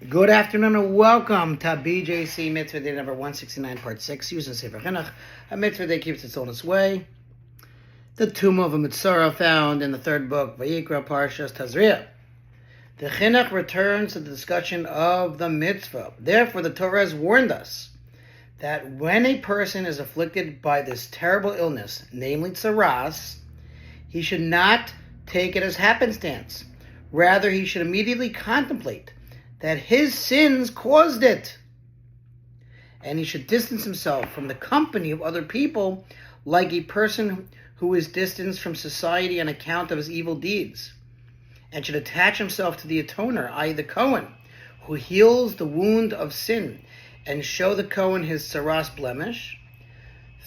Good afternoon and welcome to BJC Mitzvah Day number 169, part 6, using Sefer HaChinuch, a mitzvah that keeps its on its way. The tumah of a metzora found in the third book, Vayikra Parshas Tazria. The Chinuch returns to the discussion of the mitzvah. Therefore, the Torah has warned us that when a person is afflicted by this terrible illness, namely tsaras, he should not take it as happenstance. Rather, he should immediately contemplate that his sins caused it. And he should distance himself from the company of other people like a person who is distanced from society on account of his evil deeds, and should attach himself to the atoner, i.e. the Kohen, who heals the wound of sin, and show the Kohen his tsaras blemish.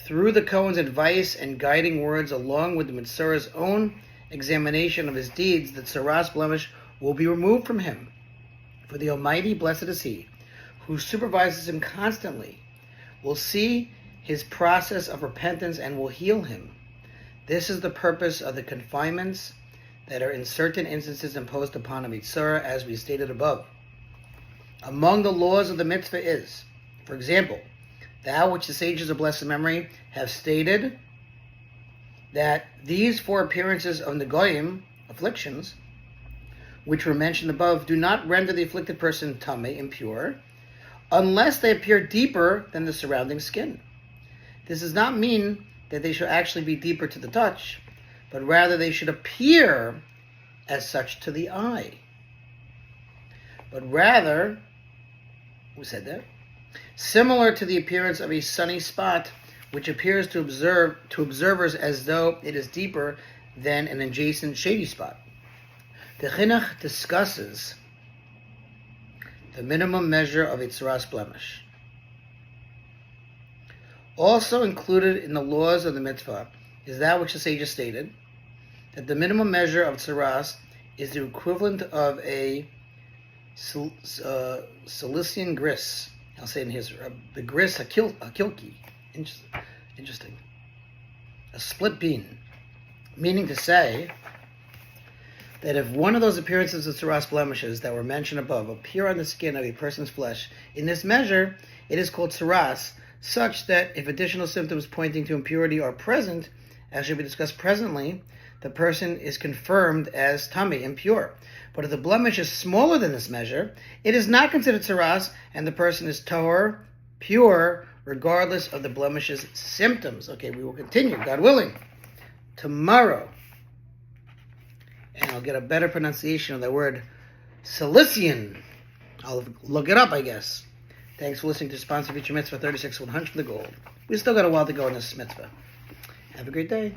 Through the Kohen's advice and guiding words, along with the metzora's own examination of his deeds, the tsaras blemish will be removed from him. For the Almighty, blessed is He, who supervises him constantly, will see his process of repentance and will heal him. This is the purpose of the confinements that are in certain instances imposed upon a metzora, as we stated above. Among the laws of the mitzvah is, for example, that which the sages of blessed memory have stated, that these four appearances of the goyim, afflictions, which were mentioned above, do not render the afflicted person tumah, impure, unless they appear deeper than the surrounding skin. This does not mean that they should actually be deeper to the touch, but rather they should appear as such to the eye. But rather, who said that? Similar to the appearance of a sunny spot, which appears to observers as though it is deeper than an adjacent shady spot. The Chinuch discusses the minimum measure of a tsaras blemish. Also included in the laws of the mitzvah is that which the sages stated, that the minimum measure of tsaras is the equivalent of a Cilician gris. I'll say in his, the gris, a kilki. Interesting. A split bean. Meaning to say that if one of those appearances of tsaras blemishes that were mentioned above appear on the skin of a person's flesh, in this measure, it is called tsaras, such that if additional symptoms pointing to impurity are present, as should be discussed presently, the person is confirmed as tummy, impure. But if the blemish is smaller than this measure, it is not considered tsaras, and the person is tahor, pure, regardless of the blemish's symptoms. Okay, we will continue, God willing, tomorrow. And I'll get a better pronunciation of the word Cilician. I'll look it up, I guess. Thanks for listening to Sponsor Feature Mitzvah 36-100 for the gold. We still got a while to go in this mitzvah. Have a great day.